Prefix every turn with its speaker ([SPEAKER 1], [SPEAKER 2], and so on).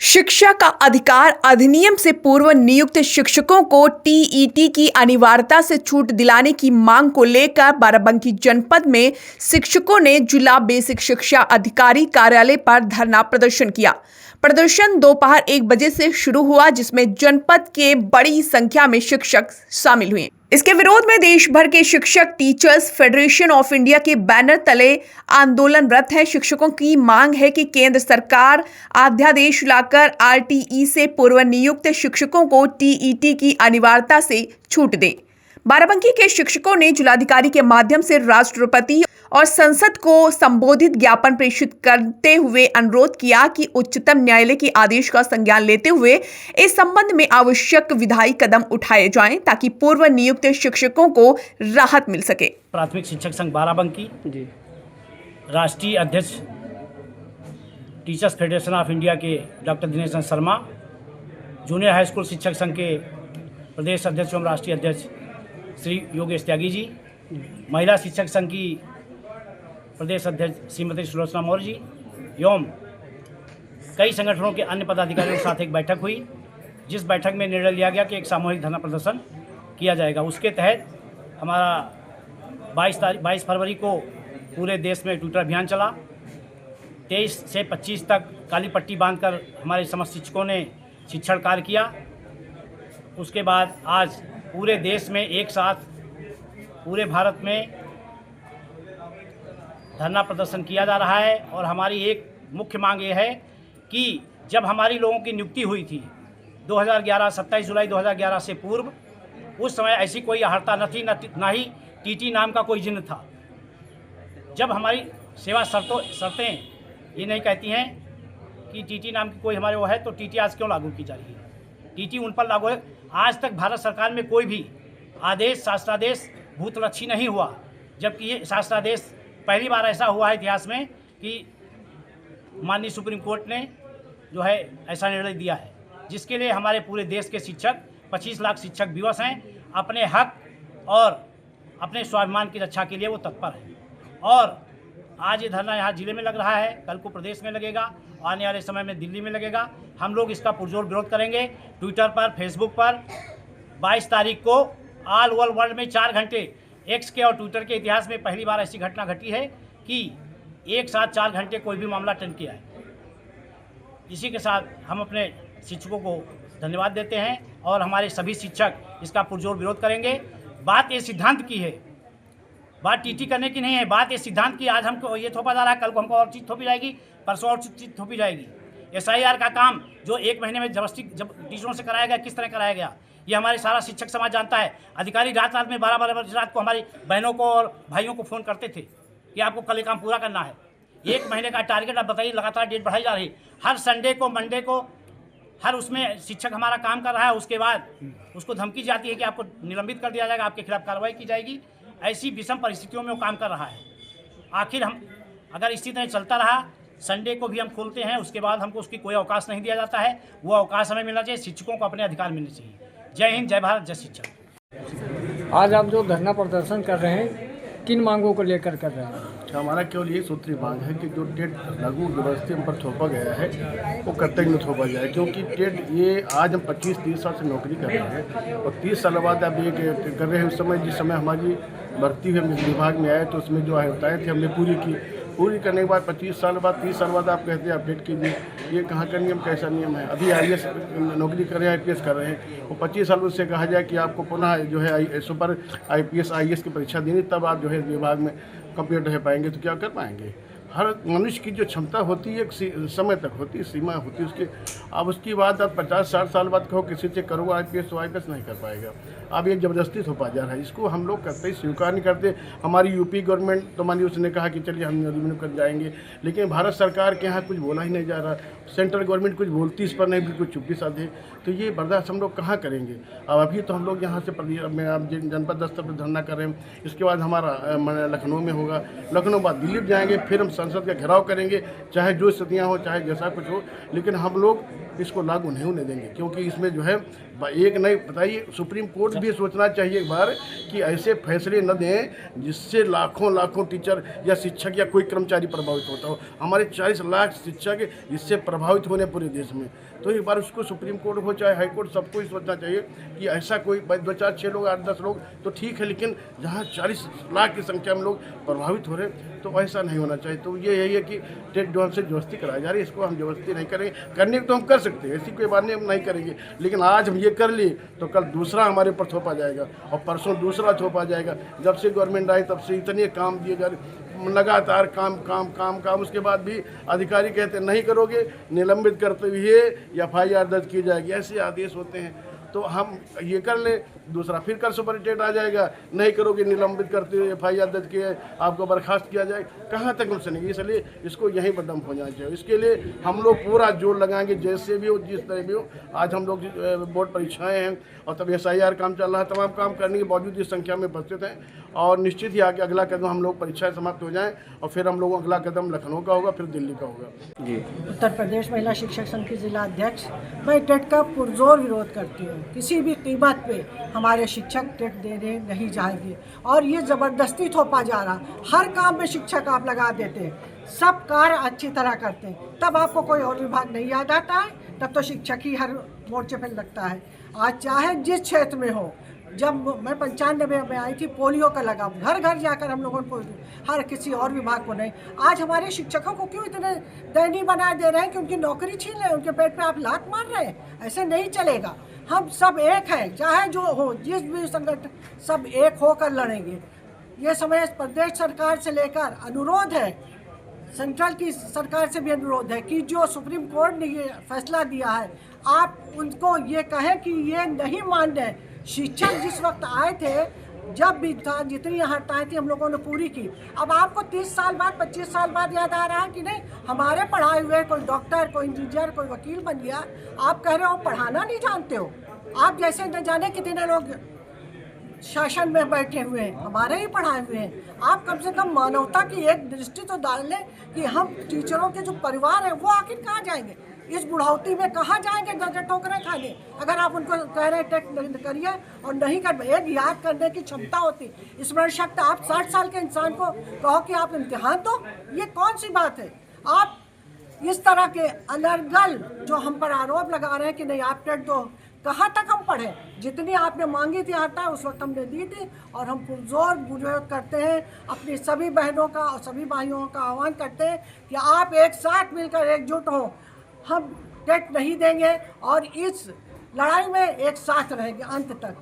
[SPEAKER 1] शिक्षा का अधिकार अधिनियम से पूर्व नियुक्त शिक्षकों को टीईटी की अनिवार्यता से छूट दिलाने की मांग को लेकर बाराबंकी जनपद में शिक्षकों ने जिला बेसिक शिक्षा अधिकारी कार्यालय पर धरना प्रदर्शन किया। प्रदर्शन दोपहर 1 बजे से शुरू हुआ, जिसमें जनपद के बड़ी संख्या में शिक्षक शामिल हुए। इसके विरोध में देश भर के शिक्षक टीचर्स फेडरेशन ऑफ इंडिया के बैनर तले आंदोलनरत है। शिक्षकों की मांग है कि केंद्र सरकार अध्यादेश लाकर आरटीई से पूर्व नियुक्त शिक्षकों को टीईटी की अनिवार्यता से छूट दे। बाराबंकी के शिक्षकों ने जिलाधिकारी के माध्यम से राष्ट्रपति और संसद को संबोधित ज्ञापन प्रेषित करते हुए अनुरोध किया कि उच्चतम न्यायालय के आदेश का संज्ञान लेते हुए इस संबंध में आवश्यक विधायी कदम उठाए जाएं, ताकि पूर्व नियुक्त शिक्षकों को राहत मिल सके।
[SPEAKER 2] प्राथमिक शिक्षक संघ बाराबंकी जी राष्ट्रीय अध्यक्ष टीचर्स फेडरेशन ऑफ इंडिया के doctor Dinesh Chandra Sharma, junior high school शिक्षक संघ के प्रदेश अध्यक्ष एवं राष्ट्रीय अध्यक्ष श्री योगेश त्यागी जी, महिला शिक्षक संघ की प्रदेश अध्यक्ष श्रीमती सुलोचना मौर्य जी एवं कई संगठनों के अन्य पदाधिकारियों के साथ एक बैठक हुई, जिस बैठक में निर्णय लिया गया कि एक सामूहिक धरना प्रदर्शन किया जाएगा। उसके तहत हमारा 22 फरवरी को पूरे देश में ट्विटर अभियान चला। 23 से 25 तक काली पट्टी बांधकर हमारे समस्त शिक्षकों ने शिक्षण कार्य किया। उसके बाद आज पूरे देश में एक साथ पूरे भारत में धरना प्रदर्शन किया जा रहा है। और हमारी एक मुख्य मांग ये है कि जब हमारी लोगों की नियुक्ति हुई थी 2011 27 जुलाई 2011 से पूर्व, उस समय ऐसी कोई अहर्ता न थी, ना ही टीटी नाम का कोई चिन्ह था। जब हमारी सेवा शर्तें ये नहीं कहती हैं कि टीटी नाम की कोई हमारे वो है, तो टीटी आज क्यों लागू की जा रही है? टीटी उन पर लागू है। आज तक भारत सरकार में कोई भी आदेश शासनादेश भूतलक्षी नहीं हुआ, जबकि ये शासनादेश पहली बार ऐसा हुआ है इतिहास में कि माननीय सुप्रीम कोर्ट ने जो है ऐसा निर्णय दिया है, जिसके लिए हमारे पूरे देश के शिक्षक 25 लाख शिक्षक विवश हैं। अपने हक और अपने स्वाभिमान की रक्षा के लिए वो तत्पर हैं। और आज ये धरना यहाँ जिले में लग रहा है, कल को प्रदेश में लगेगा, आने वाले समय में दिल्ली में लगेगा। हम लोग इसका पुरजोर विरोध करेंगे। ट्विटर पर, फेसबुक पर 22 तारीख को ऑल ओवर वर्ल्ड में 4 घंटे, एक्स के और ट्विटर के इतिहास में पहली बार ऐसी घटना घटी है कि एक साथ 4 घंटे कोई भी मामला अटेंड किया है। इसी के साथ हम अपने शिक्षकों को धन्यवाद देते हैं और हमारे सभी शिक्षक इसका पुरजोर विरोध करेंगे। बात ये सिद्धांत की है, बात टीटी करने की नहीं है। बात ये सिद्धांत की, आज हमको ये थोपा जा रहा है, कल को हमको और चीज़ थोपी जाएगी, परसों और चीज़ थोपी जाएगी। SIR का काम जो 1 महीने में जबरदस्ती टीचरों से कराया गया, किस तरह कराया गया, ये हमारे सारा शिक्षक समाज जानता है। अधिकारी रात में 12 बजे रात को हमारी बहनों को और भाइयों को फ़ोन करते थे कि आपको कल ये काम पूरा करना है। 1 महीने का टारगेट, आप बताइए, लगातार डेट बढ़ाई जा रही। हर संडे को, मंडे को, हर उसमें शिक्षक हमारा काम कर रहा है। उसके बाद उसको धमकी जाती है कि आपको निलंबित कर दिया जाएगा, आपके खिलाफ कार्रवाई की जाएगी। ऐसी विषम परिस्थितियों में वो काम कर रहा है। आखिर हम अगर इसी तरह चलता रहा, संडे को भी हम खोलते हैं, उसके बाद हमको उसकी कोई अवकाश नहीं दिया जाता है। वो अवकाश हमें मिलना चाहिए, शिक्षकों को अपने अधिकार मिलने चाहिए। जय हिंद, जय भारत, जय शिक्षक।
[SPEAKER 3] आज आप जो धरना प्रदर्शन कर रहे हैं, किन मांगों को लेकर कर रहे हैं?
[SPEAKER 4] हमारा केवल ये सूत्री मांग है कि जो टेट लागू व्यवस्था पर थोपा गया है वो कर्तव्य में थोपा जाए, क्योंकि टेट ये आज हम 25-30 साल से नौकरी कर रहे हैं और 30 साल बाद अब ये कर रहे हैं। उस समय जिस समय हमारी भर्ती हुई विभाग में आए तो उसमें जो अर्हताएँ थी हमने पूरी करने के बाद 25 साल बाद 30 साल बाद आप कहते हैं अपडेट कीजिए। ये कहाँ का नियम, कैसा नियम है? अभी IAS नौकरी कर रहे हैं, IPS कर रहे हैं, वो 25 साल उससे कहा जाए कि आपको पुनः जो है सुपर IPS IAS की परीक्षा देनी, तब आप जो है विभाग में कंप्लीट रह पाएंगे। तो क्या कर पाएंगे? हर मनुष्य की जो क्षमता होती है एक समय तक होती है, सीमा होती है उसकी। अब उसकी बात आप 50-60 साल बाद कहो किसी से करो IPS तो IPS नहीं कर पाएगा। अब ये जबरदस्ती थोपा जा रहा है, इसको हम लोग करते ही स्वीकार नहीं करते। हमारी यूपी गवर्नमेंट तो मानिए उसने कहा कि चलिए हम रिन्यू कर जाएंगे, लेकिन भारत सरकार के यहाँ कुछ बोला ही नहीं जा रहा। सेंट्रल गवर्नमेंट कुछ बोलती इस पर नहीं, बिल्कुल चुप्पी साधे। तो ये बर्दाश्त हम लोग कहाँ करेंगे? अब अभी तो हम लोग यहाँ से जनपद स्तर पर धरना कर रहे हैं, इसके बाद हमारा लखनऊ में होगा, लखनऊ बाद दिल्ली जाएंगे, फिर हम संसद का घेराव करेंगे, चाहे जो स्थितियाँ हो, चाहे जैसा कुछ हो। लेकिन हम लोग इसको लागू नहीं होने देंगे, क्योंकि इसमें जो है एक नहीं बताइए, सुप्रीम कोर्ट भी सोचना चाहिए एक बार कि ऐसे फैसले न दें जिससे लाखों टीचर या शिक्षक या कोई कर्मचारी प्रभावित होता हो। हमारे 40 लाख शिक्षक इससे प्रभावित होने पूरे देश में। तो एक बार उसको सुप्रीम कोर्ट हो चाहे हाई कोर्ट, सबको ही सोचना चाहिए कि ऐसा कोई 2, 4, 6 लोग 8, 10 लोग तो ठीक है, लेकिन जहाँ 40 लाख की संख्या में लोग प्रभावित हो रहे हैं तो ऐसा नहीं होना चाहिए। तो ये यही है कि टेट जो हमसे जबरदस्ती कराई जा रही है, इसको हम जबरदस्ती नहीं करेंगे। करने तो हम कर सकते हैं, ऐसी कोई बात नहीं हम नहीं करेंगे, लेकिन आज हम ये कर लिए तो कल दूसरा हमारे ऊपर थोपा जाएगा और परसों दूसरा थोपा जाएगा। जब से गवर्नमेंट आई तब से इतने काम दिए जा रहे, लगातार काम, उसके बाद भी अधिकारी कहते नहीं करोगे, निलंबित करते हुए FIR दर्ज की जाएगी, ऐसे आदेश होते हैं। तो हम ये कर ले, दूसरा फिर कल सुपरिटेंडेंट आ जाएगा, नहीं करोगे निलंबित करते हुए FIR दर्ज किए, आपको बर्खास्त किया जाए। कहाँ तक हम सुनेंगे? इसलिए इसको यहीं पर डंप हो जाना चाहिए। इसके लिए हम लोग पूरा जोर लगाएंगे, जैसे भी हो, जिस तरह भी हो। आज हम लोग बोर्ड परीक्षाएं हैं और तब SIR काम चल रहा है, तमाम काम करने के बावजूद इस संख्या में उपस्थित हैं और निश्चित ही आगे अगला कदम हम लोग परीक्षाएं समाप्त हो जाएं और फिर हम लोगों अगला कदम लखनऊ का होगा, फिर दिल्ली का होगा।
[SPEAKER 5] जी, उत्तर प्रदेश महिला शिक्षक संघ की जिला अध्यक्ष। मैं टेट का पुरजोर विरोध करती हूँ। किसी भी कीमत पे हमारे शिक्षक टेट देने नहीं जाएंगे और ये ज़बरदस्ती थोपा जा रहा। हर काम में शिक्षक आप लगा देते हैं, सब कार्य अच्छी तरह करते हैं, तब आपको कोई और विभाग नहीं याद आता है, तब तो शिक्षक ही हर मोर्चे पर लगता है। आज चाहे जिस क्षेत्र में हो, जब मैं 95 में आई थी, पोलियो का लगा, घर घर जाकर हम लोगों को, हर किसी और विभाग को नहीं। आज हमारे शिक्षकों को क्यों इतने दयनीय बना दे रहे हैं कि उनकी नौकरी छीन रहे हैं, उनके पेट पे आप लात मार रहे हैं? ऐसे नहीं चलेगा। हम सब एक हैं, चाहे जो हो, जिस भी संगठन, सब एक होकर लड़ेंगे। ये समय प्रदेश सरकार से लेकर अनुरोध है, सेंट्रल की सरकार से भी अनुरोध है कि जो सुप्रीम कोर्ट ने ये फैसला दिया है, आप उनको ये कहें कि ये नहीं मान्य है। शिक्षक जिस वक्त आए थे, जब भी था, जितनी हड़तालें थी हम लोगों ने पूरी की। अब आपको 30 साल बाद, 25 साल बाद याद आ रहा है कि नहीं हमारे पढ़ाए हुए कोई डॉक्टर, कोई इंजीनियर, कोई वकील बन गया, आप कह रहे हो पढ़ाना नहीं जानते हो। आप जैसे न जाने कितने लोग शासन में बैठे हुए हैं, हमारे ही पढ़ाए हुए हैं। आप कम से कम मानवता की एक दृष्टि तो डाल लें कि हम टीचरों के जो परिवार हैं वो आखिर कहाँ जाएंगे, इस बुढ़ावती में कहाँ जाएंगे दर्जन ठोकरें खाने, अगर आप उनको कह रहे हैं टेट करिए और नहीं कर। एक याद करने की क्षमता होती, स्मरण शक्ति। आप 60 साल के इंसान को कहो कि आप इम्तिहान दो, ये कौन सी बात है? आप इस तरह के अनर्गल जो हम पर आरोप लगा रहे हैं कि नहीं आप टेट दो, कहाँ तक हम पढ़े? जितनी आपने मांगी थी हड़ताल उस वक्त हमने दी थी और हम पुरजोर विरोध करते हैं। अपनी सभी बहनों का और सभी भाइयों का आह्वान करते हैं कि आप एक साथ मिलकर एकजुट हों। हम टेट नहीं देंगे और इस लड़ाई में एक साथ रहेंगे अंत तक।